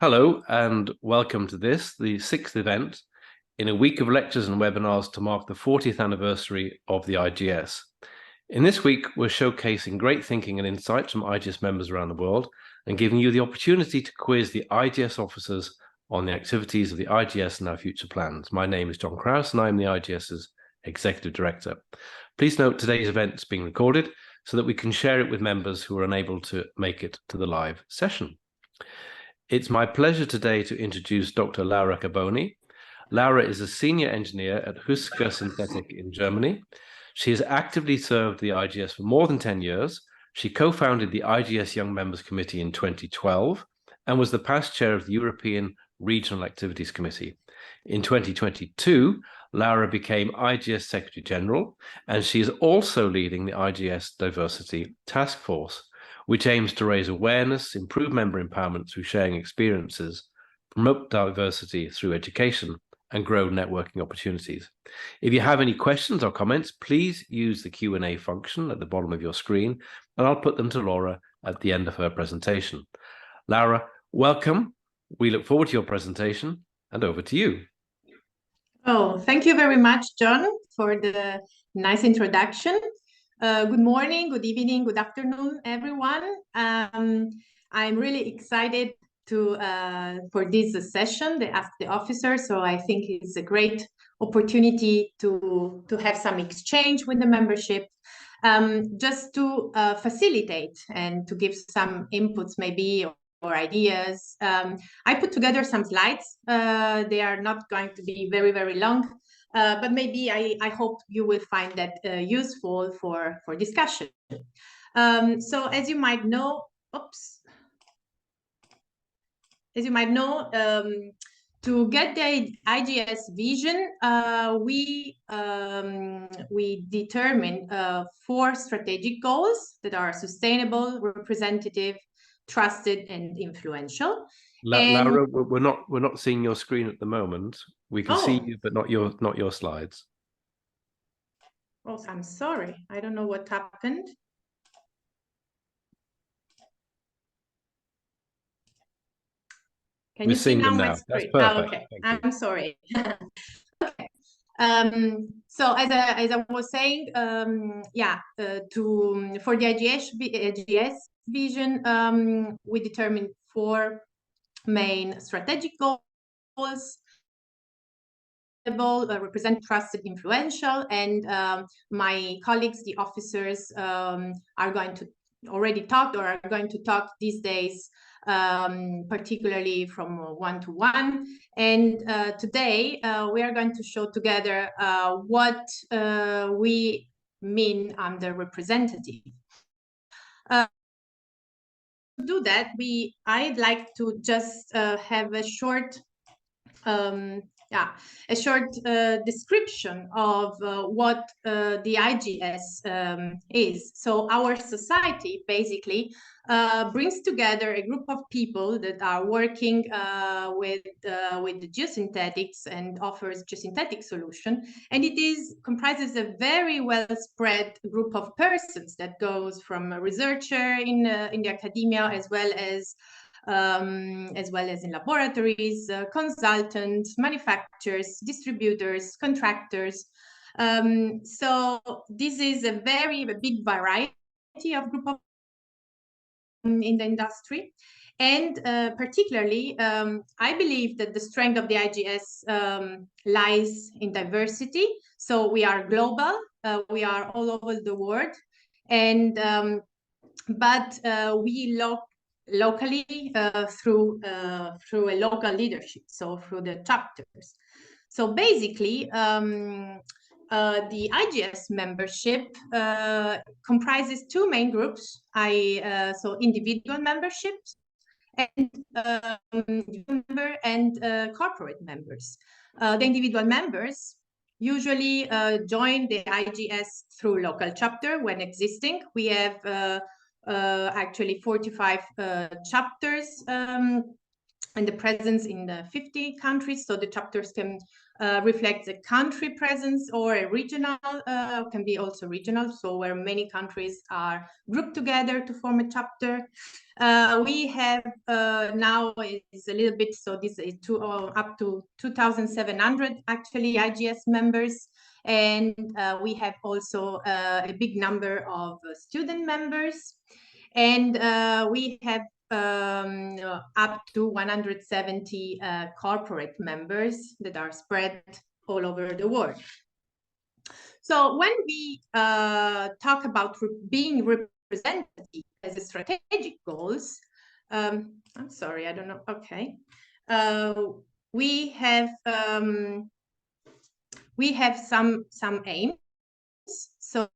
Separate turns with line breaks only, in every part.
Hello and welcome to this, the sixth event in a week of lectures and webinars to mark the 40th anniversary of the IGS. In this week, we're showcasing great thinking and insights from IGS members around the world and giving you the opportunity to quiz the IGS officers on the activities of the IGS and our future plans. My name is John Krause and I'm the IGS's Executive Director. Please note today's event is being recorded so that we can share it with members who are unable to make it to the live session. It's my pleasure today to introduce Dr. Laura Carbone. Laura is a senior engineer at Geosynthetics in Germany. She has actively served the IGS for more than 10 years. She co-founded the IGS Young Members Committee in 2012 and was the past chair of the European Regional Activities Committee. In 2022, Laura became IGS Secretary General, and she is also leading the IGS Diversity Task Force, which aims to raise awareness, improve member empowerment through sharing experiences, promote diversity through education, and grow networking opportunities. If you have any questions or comments, please use the Q&A function at the bottom of your screen, and I'll put them to Laura at the end of her presentation. Laura, welcome. We look forward to your presentation, and over to you.
Oh, thank you very much, John, for the nice introduction. Good morning, good evening, good afternoon, everyone. I'm really excited for this session, the Ask the Officer. So I think it's a great opportunity to have some exchange with the membership, just to facilitate and to give some inputs maybe or ideas. I put together some slides. They are not going to be very, very long. But maybe I hope you will find that useful for discussion. So as you might know, to get the IGS vision, we determine 4 strategic goals that are sustainable, representative, trusted, and influential.
Laura, we're not seeing your screen at the moment. We can see you, but not your slides.
Oh, I'm sorry. I don't know what happened. Can you see now my screen?
That's perfect.
Oh, okay. I'm sorry. Okay. So as I was saying, for the IGS vision, we determined 4 main strategic goals: represent, trusted, influential, and my colleagues, the officers, are going to talk these days, particularly from one-to-one. And today we are going to show together what we mean under representative. To do that, I'd like to just have a short description of what the IGS is. So our society basically brings together a group of people that are working with the geosynthetics and offers geosynthetic solution. And it comprises a very well spread group of persons that goes from a researcher in the academia, as well as in laboratories, consultants, manufacturers, distributors, contractors. So this is a big variety of group of in the industry. And particularly, I believe that the strength of the IGS lies in diversity. So we are global, we are all over the world, and but we look locally through a local leadership, so through the chapters. So basically, the IGS membership comprises 2 main groups. So individual memberships and corporate members. The individual members usually join the IGS through local chapter when existing. We have actually 45 chapters and the presence in the 50 countries. So the chapters can reflects a country presence or a regional, can be also regional, so where many countries are grouped together to form a chapter. We have now is a little bit, so this is up to 2,700 actually IGS members. And we have also a big number of student members. And we have up to 170 corporate members that are spread all over the world. So when we talk about being representative as a strategic goals, I'm sorry, I don't know. Okay, we have some aims. So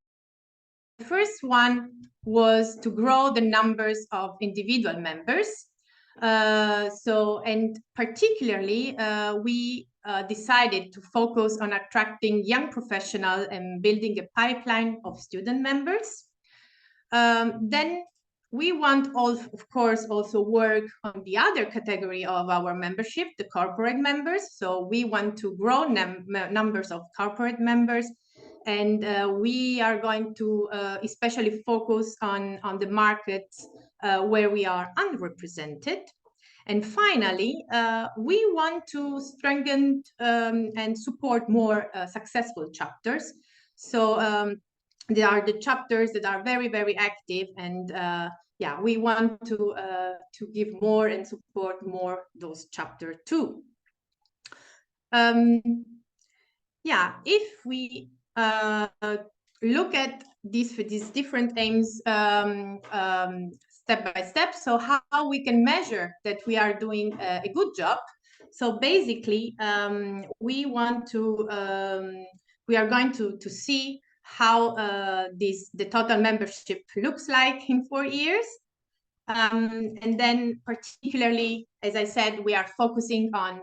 the first one was to grow the numbers of individual members. And particularly, we decided to focus on attracting young professionals and building a pipeline of student members. Then we want, of course, also work on the other category of our membership, the corporate members. So we want to grow numbers of corporate members. And we are going to especially focus on the markets where we are underrepresented. And finally, we want to strengthen and support more successful chapters. So there are the chapters that are very, very active, and yeah, we want to give more and support more those chapters too. Yeah, if we look at these different aims step by step, so how we can measure that we are doing a good job. So basically, we are going to see how the total membership looks like in 4 years. And then particularly, as I said, we are focusing on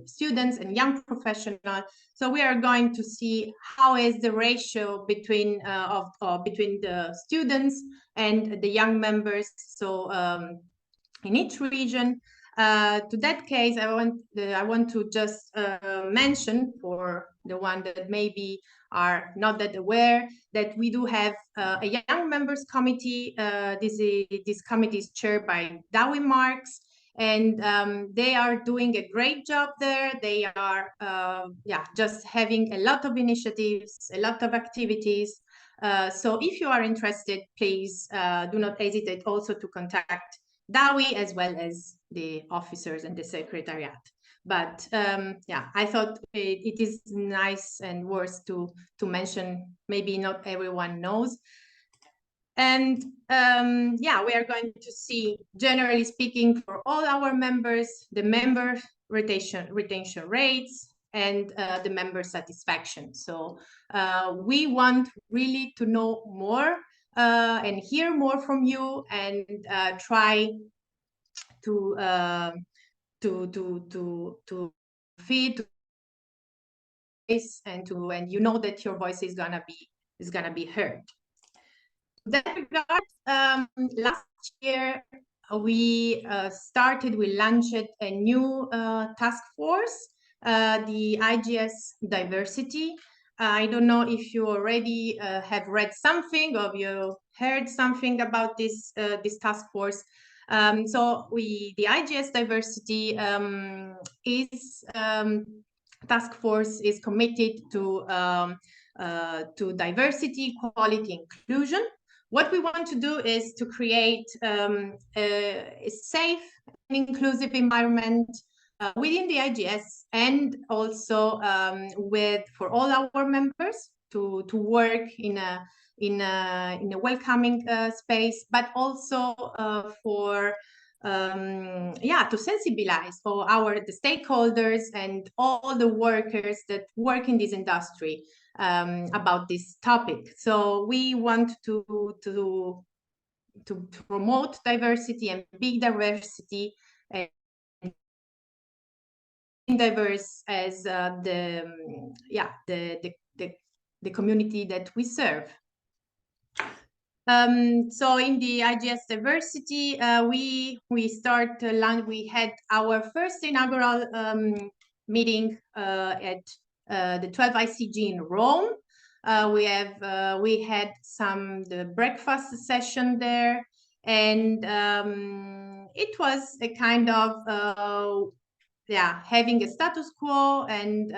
students and young professionals. So we are going to see how is the ratio between between the students and the young members. So in each region. To that case, I want to just mention, for the one that maybe are not that aware, that we do have a young members committee. This committee is chaired by Dawi Marks, and they are doing a great job there. They are just having a lot of initiatives, a lot of activities. So if you are interested, please do not hesitate also to contact Dawi as well as the officers and the secretariat. But yeah, I thought it is nice and worth to mention. Maybe not everyone knows. And yeah, we are going to see, generally speaking, for all our members, the member retention rates and the member satisfaction. So we want really to know more and hear more from you, and try to feed this, and you know that your voice is gonna be heard. In that regard, last year we launched a new task force, the IGS Diversity. I don't know if you already have read something, or you heard something about this task force. So the IGS Diversity task force is committed to diversity, equality, inclusion. What we want to do is to create a safe and inclusive environment within the IGS, and also for all our members to work in a welcoming space, but also to sensibilize for the stakeholders and all the workers that work in this industry about this topic. So we want to promote diversity and big diversity, and diverse as the community that we serve. So in the IGS Diversity, we had our first inaugural meeting at the 12 ICG in Rome. We had the breakfast session there, and it was a kind of having a status quo, and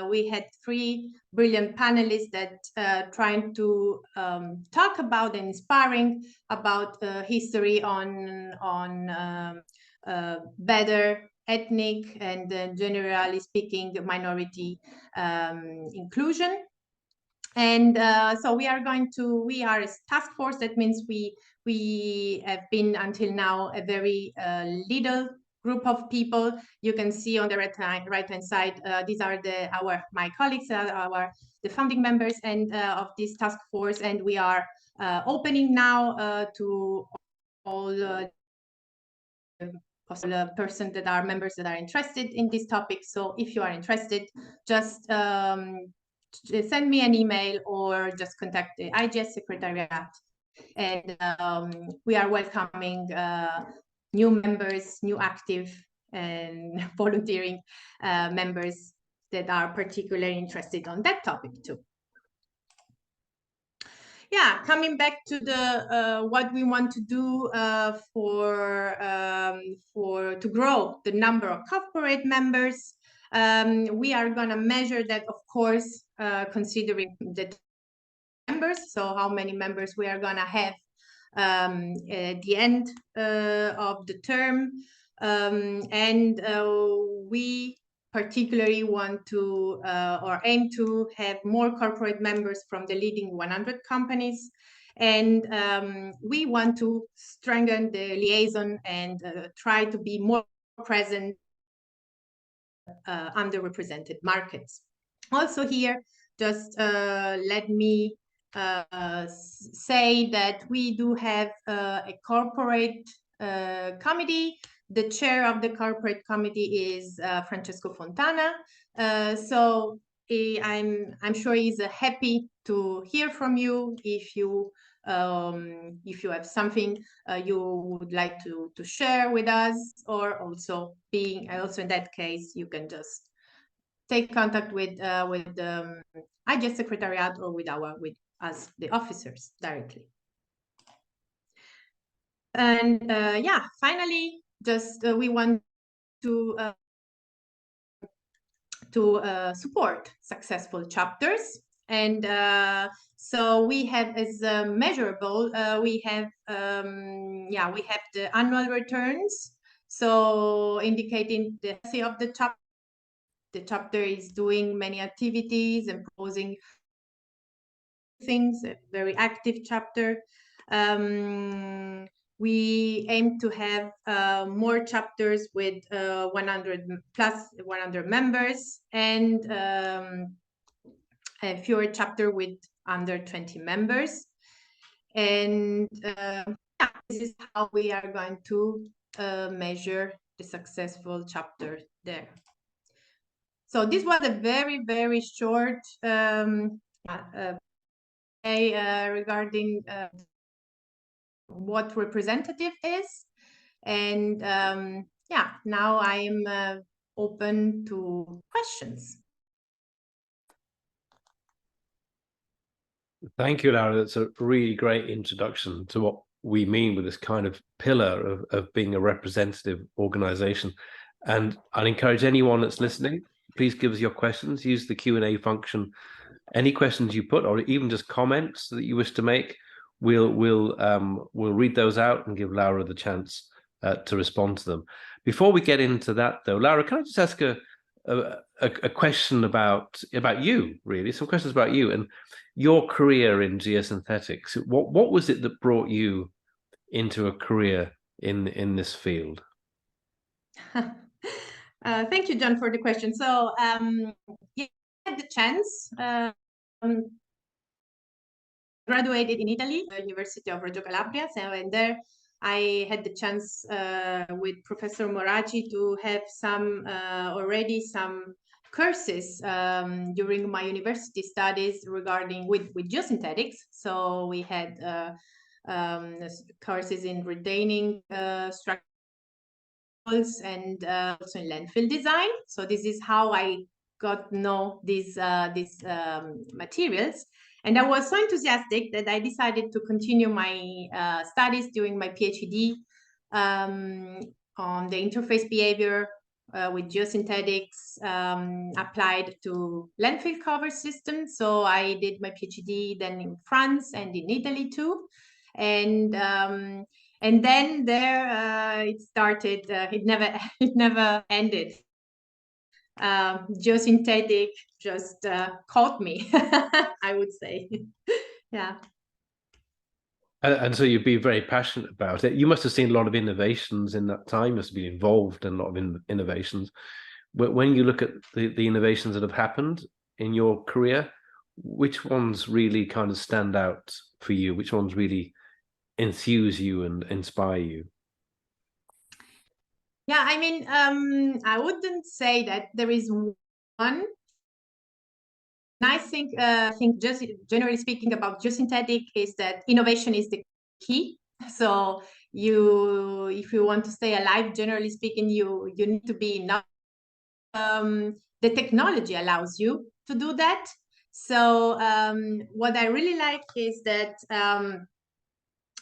we had 3 brilliant panelists that trying to talk about and inspiring about history on better ethnic and generally speaking minority inclusion. And so we are a task force. That means we have been until now a very little group of people. You can see on the right hand side, these are my colleagues, the founding members and of this task force, and we are opening now to all possible persons that are members that are interested in this topic. So if you are interested, just send me an email or just contact the IGS Secretariat. And we are welcoming new members, new active and volunteering members that are particularly interested on that topic too. Yeah, coming back to the what we want to do to grow the number of corporate members. We are going to measure that, of course, considering the members. So how many members we are going to have at the end of the term. And we particularly want to or aim to have more corporate members from the leading 100 companies. And we want to strengthen the liaison and try to be more present underrepresented markets. Also here, just let me say that we do have a corporate committee. The chair of the corporate committee is Francesco Fontana. So I'm sure he's happy to hear from you if you have something you would like to share with us, or also in that case you can just take contact with the IGS Secretariat or with us, the officers, directly. And yeah, finally, just we want to support successful chapters. And so we have as measurable, we have the annual returns, so indicating the health of the chapter. The chapter is doing many activities and proposing things, a very active chapter. We aim to have more chapters with 100 members, and a fewer chapter with under 20 members. And this is how we are going to measure the successful chapter there. So this was a very, very short regarding what representative is. And yeah, now I'm open to questions.
Thank you, Laura. That's a really great introduction to what we mean with this kind of pillar of being a representative organization. And I'd encourage anyone that's listening, please give us your questions. Use the Q&A function. Any questions you put, or even just comments that you wish to make, we'll read those out and give Laura the chance to respond to them. Before we get into that, though, Laura, can I just ask a question about you, really? Some questions about you and your career in geosynthetics. What was it that brought you into a career in this field?
Thank you, John, for the question. So yeah, I had the chance. Graduated in Italy, the University of Reggio Calabria, and there I had the chance with Professor Moraci to have already some courses during my university studies regarding with geosynthetics. So we had courses in retaining structures and also in landfill design. So this is how I got to know these materials. And I was so enthusiastic that I decided to continue my studies during my PhD on the interface behavior with geosynthetics applied to landfill cover systems. So I did my PhD then in France and in Italy too. And then there it started. It never ended. Geosynthetic just caught me, I would say. Yeah.
And so you've been very passionate about it. You must have seen a lot of innovations in that time. You must have been involved in a lot of innovations. When you look at the innovations that have happened in your career, which ones really kind of stand out for you? Which ones really enthuse you and inspire you?
Yeah, I mean, I wouldn't say that there is one. I think just generally speaking about geosynthetic is that innovation is the key. So if you want to stay alive, generally speaking, you need to be enough. The technology allows you to do that. So what I really like is that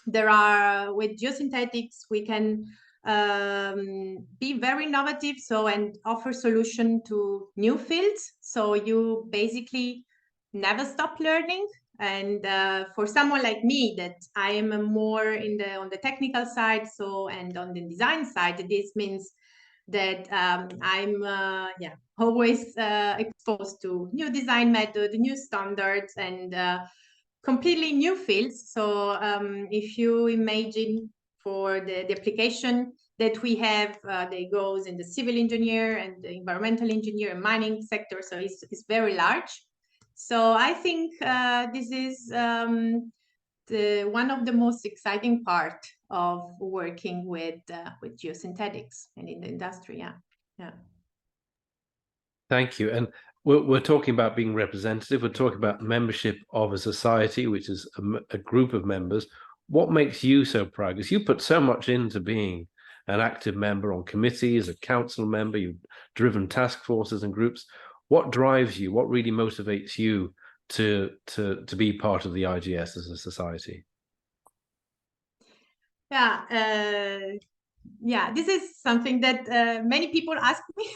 there are, with geosynthetics, we can be very innovative, so, and offer solution to new fields. So you basically never stop learning. And for someone like me, that I am more on the technical side, so, and on the design side, this means that I'm always exposed to new design method, new standards, and completely new fields. So if you imagine for the application that we have, that goes in the civil engineer and the environmental engineer and mining sector, so it's very large. So I think this is one of the most exciting part of working with geosynthetics and in the industry. Yeah.
Thank you. And we're talking about being representative. We're talking about membership of a society, which is a group of members. What makes you so proud? Because you put so much into being an active member on committees, a council member, you've driven task forces and groups. What drives you? What really motivates you to be part of the IGS as a society?
Yeah, this is something that many people ask me.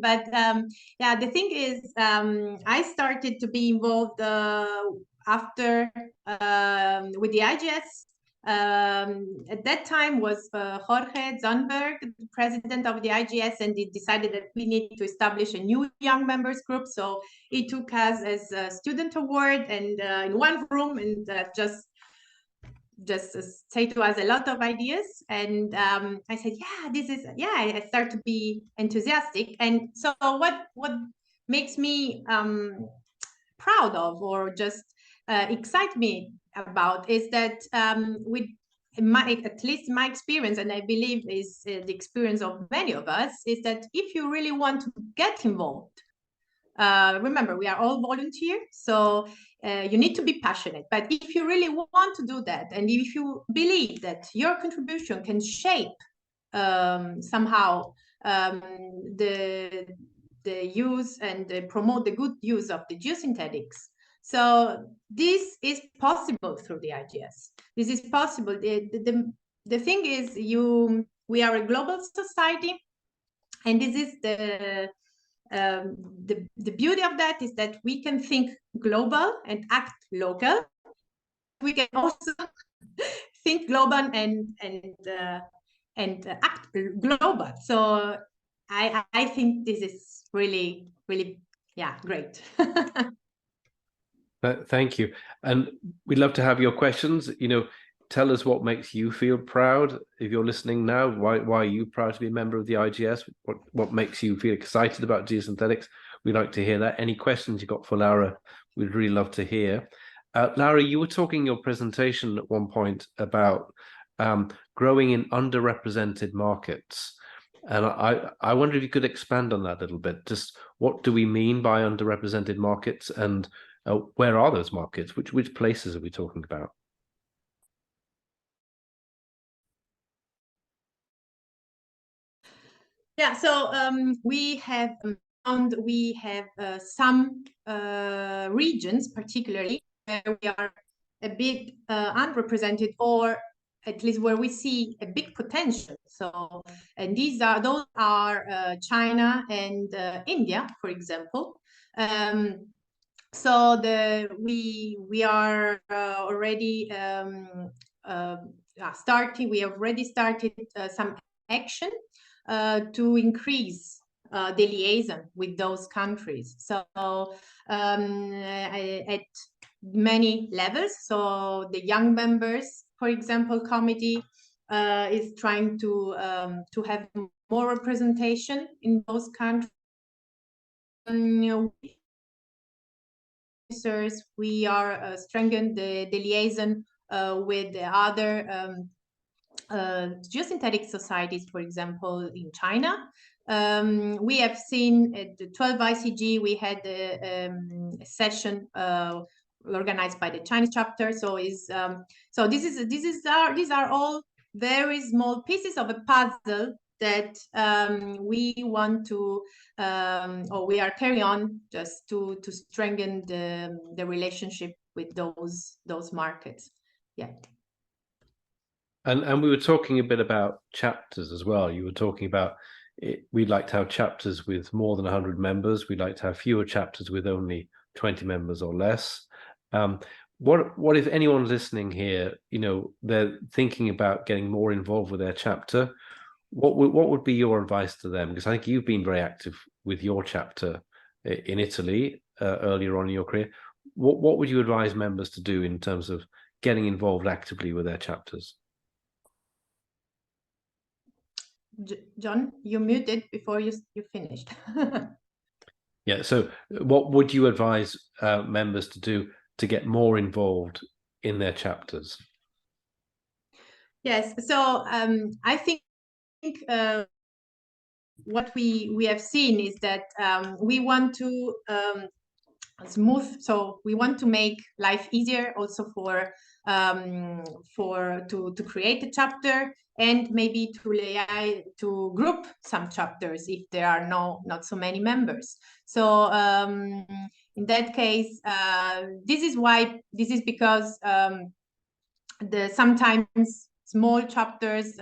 But the thing is, I started to be involved after with the IGS. At that time was Jorge Zunberg, the president of the IGS, and he decided that we need to establish a new young members group. So he took us as a student award and in one room and just say to us a lot of ideas. And I said, I start to be enthusiastic. And so what makes me proud of, or just excite me about, is that with at least my experience, and I believe is the experience of many of us, is that if you really want to get involved, remember, we are all volunteers, so you need to be passionate. But if you really want to do that, and if you believe that your contribution can shape somehow the use and promote the good use of the geosynthetics, so this is possible through the IGS. This is possible. The thing is, we are a global society, and this is the beauty of that, is that we can think global and act local. We can also think global and act global. So I think this is really, really, great.
Thank you. And we'd love to have your questions. Tell us what makes you feel proud. If you're listening now, why are you proud to be a member of the IGS? What makes you feel excited about geosynthetics? We'd like to hear that. Any questions you got for Laura, we'd really love to hear. Laura, you were talking in your presentation at one point about growing in underrepresented markets. And I wonder if you could expand on that a little bit. Just what do we mean by underrepresented markets, and where are those markets? Which places are we talking about?
Yeah, so we have we have some regions, particularly where we are a bit unrepresented, or at least where we see a big potential. So, and those are China and India, for example. So we are already starting. We have already started some action to increase the liaison with those countries. So at many levels. So the young members, for example, committee is trying to have more representation in those countries. We are strengthening the liaison with the other geosynthetic societies, for example, in China. We have seen at the 12 ICG, we had a session organized by the Chinese chapter. So these are all very small pieces of a puzzle that we want to or we are carrying on just to strengthen the relationship with those markets. Yeah.
And we were talking a bit about chapters as well. You were talking about we'd like to have chapters with more than 100 members. We'd like to have fewer chapters with only 20 members or less. What if anyone's listening here, they're thinking about getting more involved with their chapter? What would be your advice to them? Because I think you've been very active with your chapter in Italy earlier on in your career. What would you advise members to do in terms of getting involved actively with their chapters?
John, you muted before you finished.
Yeah, so what would you advise members to do to get more involved in their chapters?
Yes, so I think what we have seen is that we want to so we want to make life easier also for to create a chapter, and maybe to group some chapters if there are not so many members. So in that case, this is because sometimes small chapters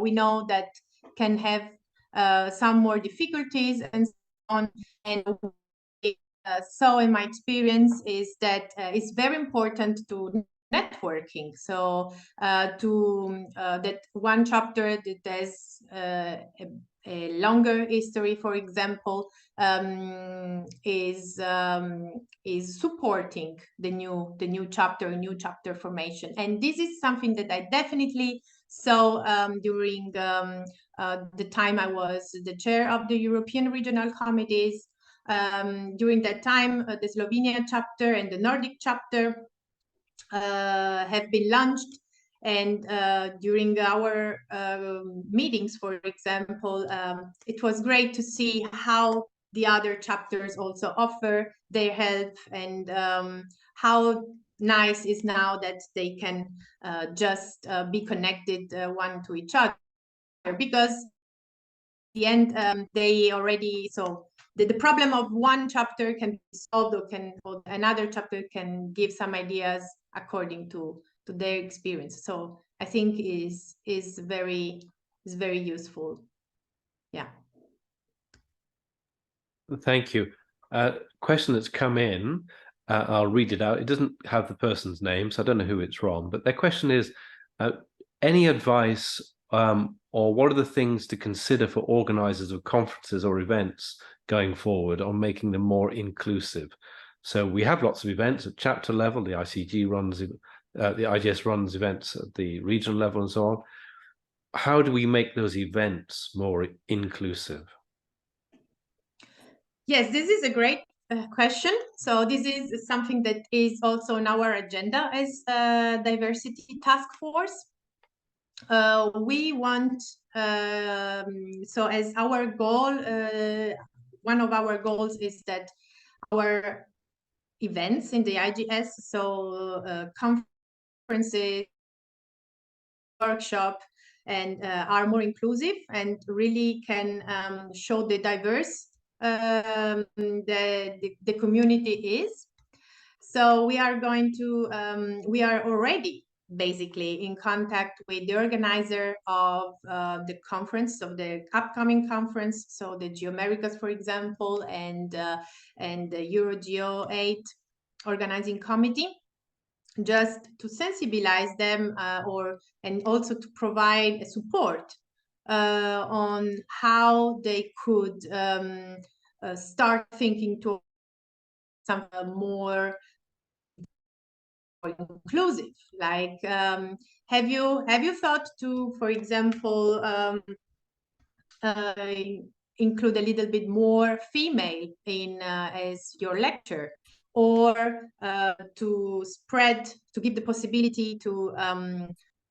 we know that can have some more difficulties and so on. And so in my experience is that it's very important to networking. So that one chapter that has a longer history, for example, is supporting the new chapter formation. And this is something that I definitely saw during the time I was the chair of the European Regional Committees. During that time, the Slovenian chapter and the Nordic chapter have been launched. And during our meetings, for example, it was great to see how the other chapters also offer their help, and how nice is now that they can just be connected one to each other, because at the end they already the problem of one chapter can be solved, or another chapter can give some ideas according to their experience. So I think is very useful. Yeah.
Thank you. Question that's come in, I'll read it out. It doesn't have the person's name, so I don't know who it's from, but their question is, any advice or what are the things to consider for organizers of conferences or events going forward on making them more inclusive? So we have lots of events at chapter level, the ICG runs, the IGS runs events at the regional level and so on. How do we make those events more inclusive?
Yes, this is a great question. So this is something that is also on our agenda as diversity task force. We want, so as our goal, one of our goals is that our events in the IGS, so conferences, workshop, and are more inclusive and really can show the diverse the community is. So we are going to, we are already basically in contact with the organizer of the conference, of the upcoming conference. So the Geoamericas, for example, and the Eurogeo 8 organizing committee, just to sensibilize them and also to provide a support on how they could start thinking to some more inclusive. Like, have you thought to, for example, include a little bit more female in as your lecture, or to give the possibility to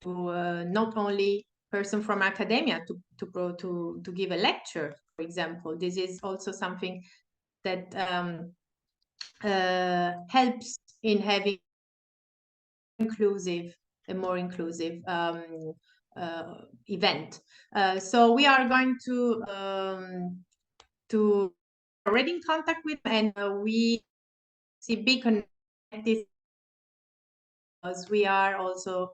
not only person from academia to give a lecture, for example. This is also something that helps in having a more inclusive event. So we are going to already in contact with, and we see big connections, because we are also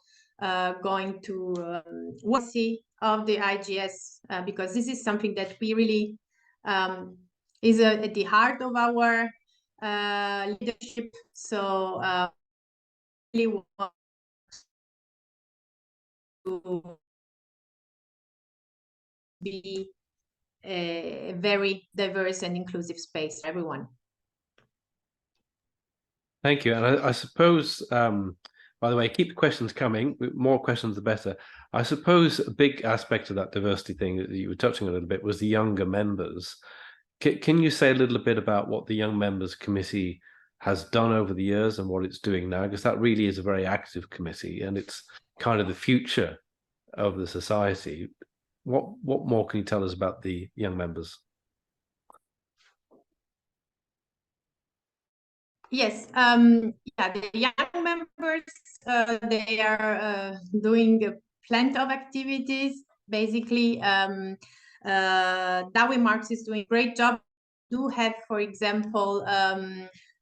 going to see of the IGS, because this is something that we really is at the heart of our leadership. So really want to be a very diverse and inclusive space for everyone.
Thank you. And I suppose, by the way, keep the questions coming. More questions, the better. I suppose a big aspect of that diversity thing that you were touching a little bit was the younger members. Can you say a little bit about what the Young Members Committee has done over the years and what it's doing now? Because that really is a very active committee, and it's kind of the future of the society. What more can you tell us about the young members?
Yes, yeah, the young members, they are doing plenty of activities. Basically, Dawi Marx is doing a great job. Do have, for example,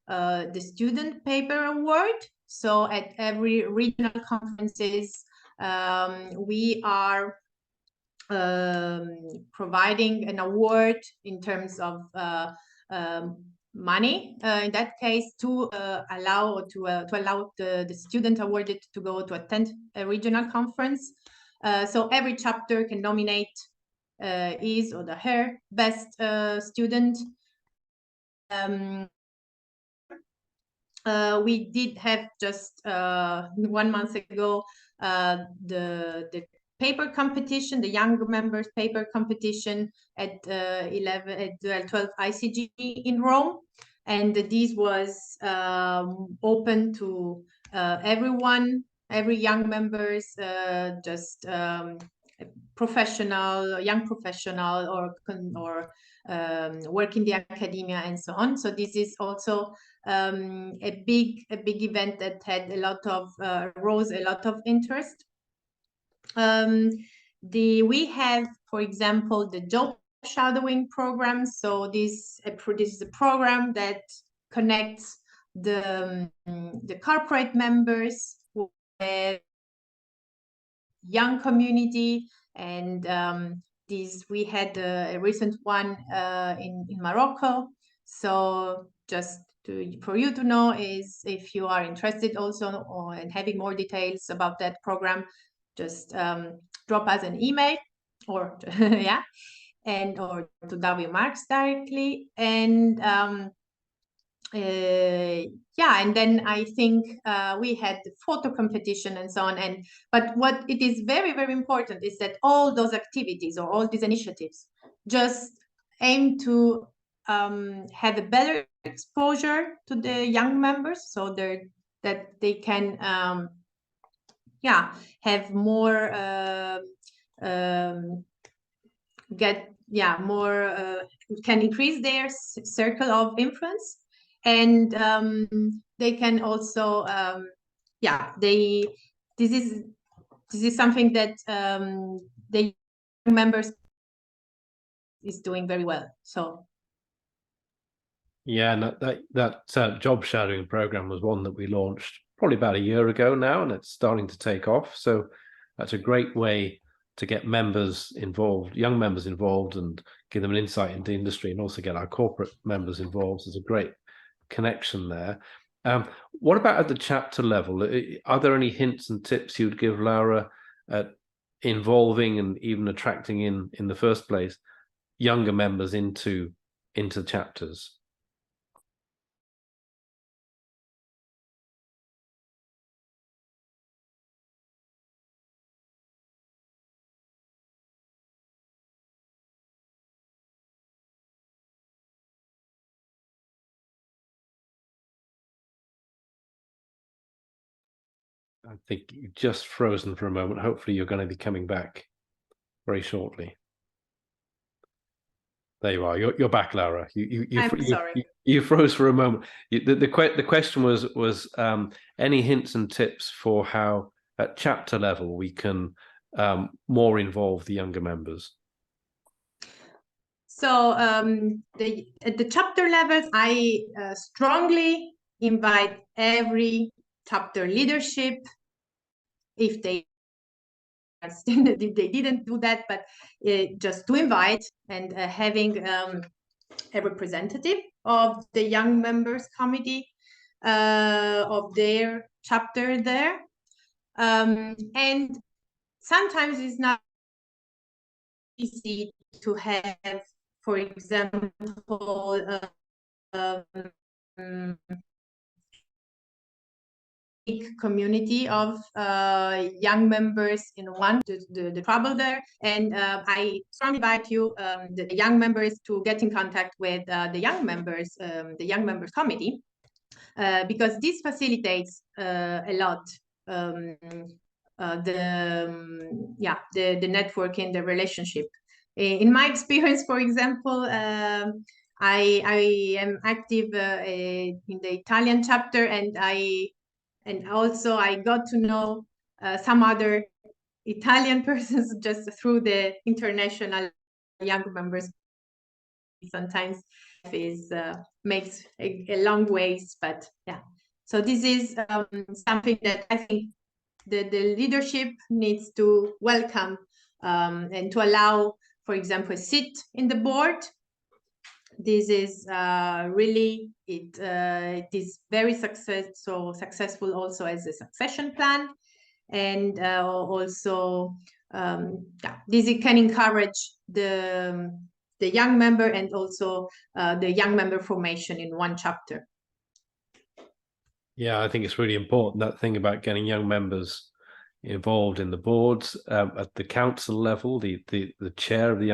the Student Paper Award. So at every regional conferences, we are providing an award in terms of money, in that case, to allow the student awarded to go to attend a regional conference. So every chapter can nominate his or her best student. We did have just 1 month ago the paper competition, the young members paper competition at 12 ICG in Rome, and this was open to everyone, every young members, just professional, young professional, or work in the academia and so on. So this is also a big event that had a lot of rose a lot of interest. We have, for example, the job shadowing program. So this is a program that connects the corporate members with young community, and we had a recent one in Morocco. So just for you to know, is if you are interested also in having more details about that program, just drop us an email, or yeah, or to W Marx directly. And yeah, and then I think we had the photo competition and so on. But what it is very, very important is that all those activities or all these initiatives just aim to have a better exposure to the young members, so that they can yeah, have more get more can increase their circle of influence, and they can also yeah, this is something that the members is doing very well. So
Yeah, and that job shadowing program was one that we launched probably about a year ago now, and it's starting to take off. So that's a great way to get members involved, young members involved, and give them an insight into industry, and also get our corporate members involved. There's a great connection there. What about at the chapter level? Are there any hints and tips you'd give, Laura, at involving and even attracting in the first place younger members into chapters? I think you've just frozen for a moment. Hopefully you're going to be coming back very shortly. There you are. You're back, Laura.
I'm sorry.
You froze for a moment. The question was any hints and tips for how at chapter level we can more involve the younger members.
So at the chapter levels, I strongly invite every chapter leadership, if they didn't do that, but just to invite and having a representative of the young members committee of their chapter there. And sometimes it's not easy to have, for example, community of young members in one, the trouble there. And I strongly invite you, the young members, to get in contact with the young members committee, because this facilitates a lot the networking, the relationship. In my experience, for example, I am active in the Italian chapter, and also I got to know some other Italian persons just through the international young members. Sometimes is makes a long ways, but yeah. So this is something that I think the leadership needs to welcome and to allow, for example, a seat in the board. This is really, it is very successful also as a succession plan. And also this can encourage the young member, and also the young member formation in one chapter.
Yeah, I think it's really important, that thing about getting young members involved in the boards. At the council level, the chair of the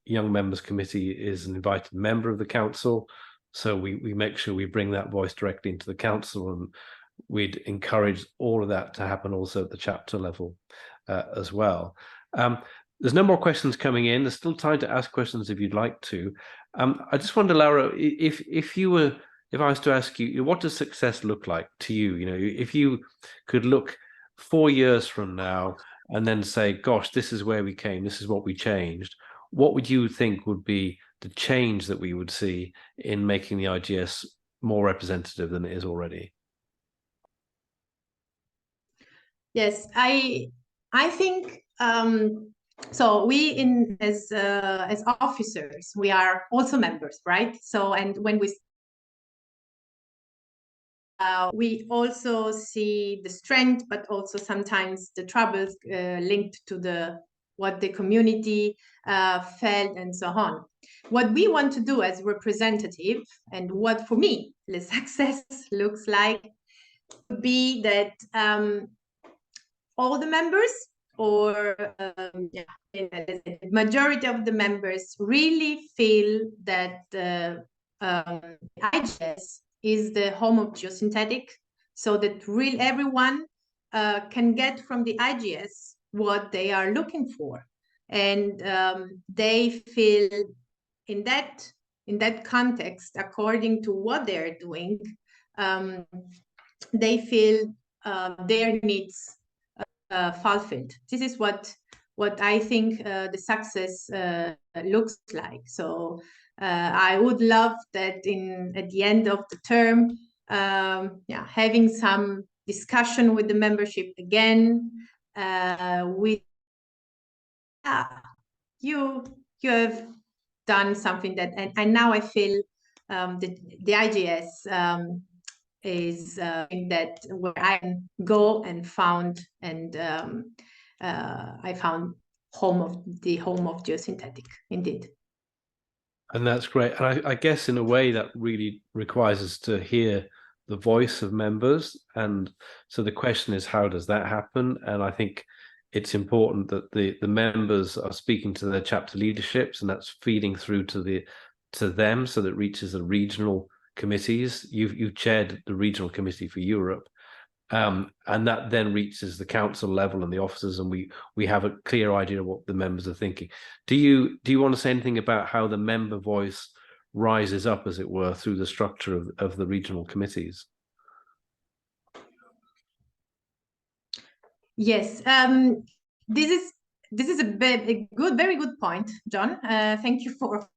young members committee is an invited member of the council, so we make sure we bring that voice directly into the council, and we'd encourage all of that to happen also at the chapter level as well. There's no more questions coming in. There's still time to ask questions if you'd like to. I just wonder, Laura, if I was to ask you, what does success look like to you? You know, if you could look 4 years from now and then say, gosh, this is where we came, this is what we changed, what would you think would be the change that we would see in making the IGS more representative than it is already?
Yes, I think so. We as officers, we are also members, right? So, and when we also see the strength, but also sometimes the troubles linked to what the community felt and so on. What we want to do as representative, and what for me the success looks like, would be that all the members, or the majority of the members, really feel that IGS is the home of geosynthetic, so that everyone can get from the IGS what they are looking for, and they feel in that context, according to what they're doing, they feel their needs fulfilled. This is what what I think the success looks like. So I would love that at the end of the term, having some discussion with the membership again, with you have done something that, and now I feel the IGS is that where I can go and found, and I found the home of Geosynthetic, indeed.
And that's great. And I guess in a way that really requires us to hear the voice of members. And so the question is, how does that happen? And I think it's important that the members are speaking to their chapter leaderships, and that's feeding through to them, so that it reaches the regional committees. You've chaired the regional committee for Europe. And that then reaches the council level and the officers, and we have a clear idea of what the members are thinking. Do you want to say anything about how the member voice rises up, as it were, through the structure of the regional committees?
Yes, this is a very good point, John. Thank you for.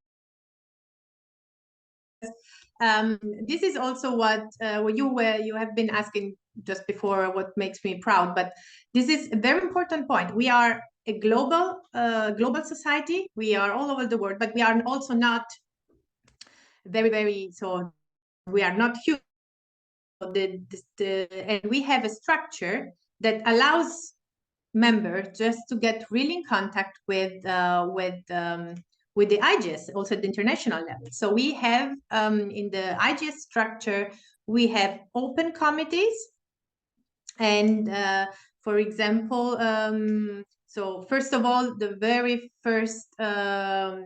This is also what you have been asking just before, what makes me proud. But this is a very important point. We are a global society. We are all over the world, but we are also not very. So we are not huge. And we have a structure that allows members just to get really in contact with the IGS, also at the international level. So we have in the IGS structure, we have open committees, and for example, so first of all, the very first the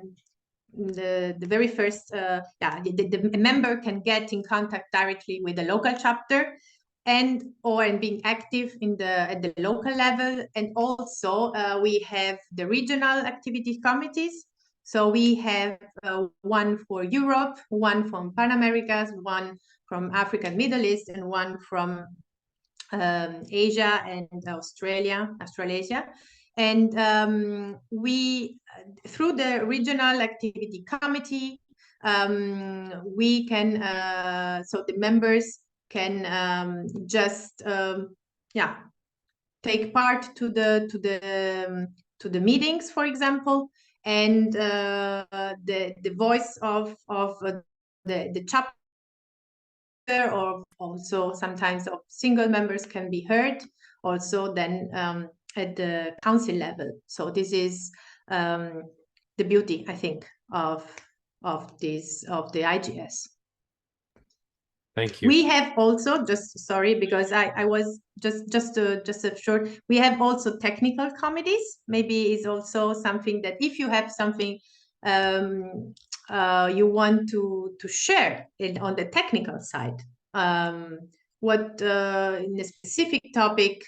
member can get in contact directly with the local chapter, and being active at the local level. And also we have the regional activity committees. So we have one for Europe, one from Pan Americas, one from Africa and Middle East, and one from Asia and Australasia. And we, through the regional activity committee, we can, so the members can just take part to the meetings, for example, and the voice of the chapter, or also sometimes of single members, can be heard also then at the council level. So this is the beauty, I think, of the IGS.
Thank you.
We have also, just sorry, because I was just a short. We have also technical committees. Maybe is also something that if you have something you want to share it on the technical side, what in a specific topic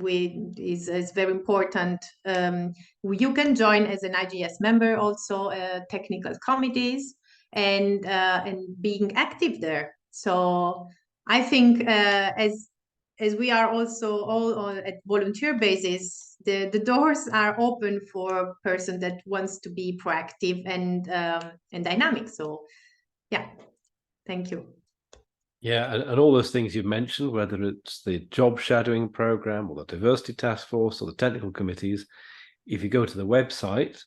is very important. You can join as an IGS member also technical committees and being active there. So I think as we are also all at volunteer basis, the doors are open for a person that wants to be proactive and dynamic. So yeah, thank you.
Yeah, and all those things you've mentioned, whether it's the job shadowing program or the diversity task force or the technical committees, if you go to the website,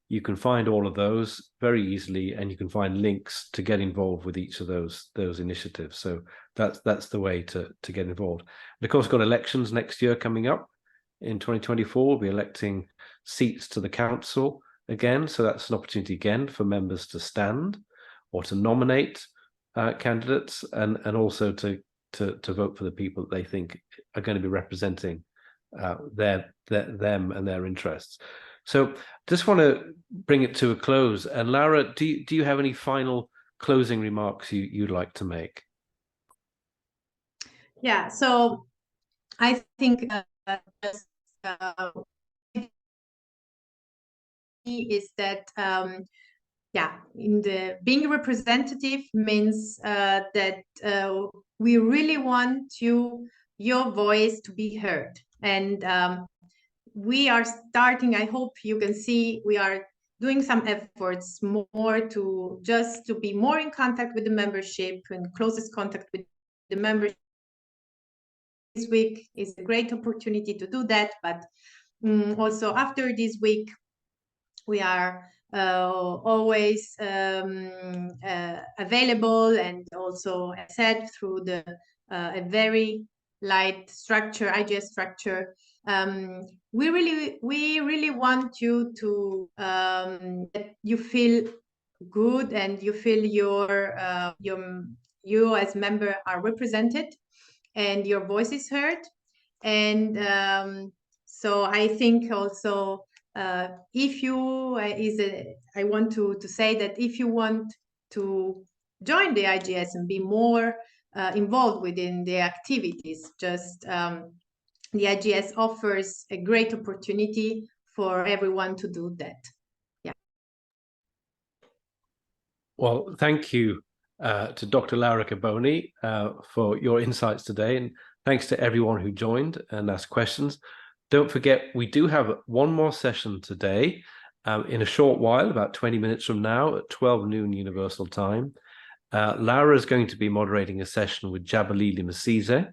you can find all of those very easily, and you can find links to get involved with each of those initiatives. So that's the way to get involved. And of course, we've got elections next year coming up in 2024. We'll be electing seats to the council again. So that's an opportunity again for members to stand or to nominate candidates, and also to vote for the people that they think are going to be representing them and their interests. So just want to bring it to a close. And Laura, do you have any final closing remarks you'd like to make?
Yeah, so I think is that in the being representative means that we really want your voice to be heard, and we are starting, I hope you can see, we are doing some efforts more to just to be more in contact with the membership and closest contact with the membership. This week is a great opportunity to do that, but also after this week, we are always available, and also, as said, through the a very light structure, IGS structure. We really want you to that you feel good and you feel you as member are represented and your voice is heard. And so I think also if you I want to say that if you want to join the IGS and be more involved within the activities, just the IGS offers a great opportunity for everyone to do that. Yeah.
Well, thank you to Dr. Laura Carbone for your insights today, and thanks to everyone who joined and asked questions. Don't forget, we do have one more session today in a short while, about 20 minutes from now at 12 noon Universal Time. Laura is going to be moderating a session with Jabalili Masize,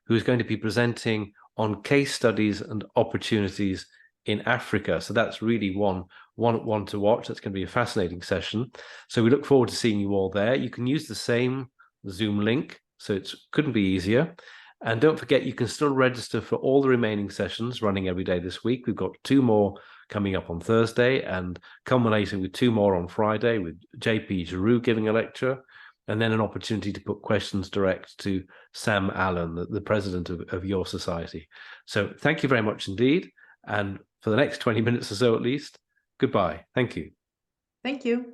who is going to be presenting on case studies and opportunities in Africa. So that's really one to watch. That's going to be a fascinating session. So we look forward to seeing you all there. You can use the same Zoom link, so it couldn't be easier. And don't forget, you can still register for all the remaining sessions running every day this week. We've got 2 more coming up on Thursday and culminating with 2 more on Friday with JP Giroux giving a lecture, and then an opportunity to put questions direct to Sam Allen, the president of your society. So thank you very much indeed. And for the next 20 minutes or so at least, goodbye. Thank you.
Thank you.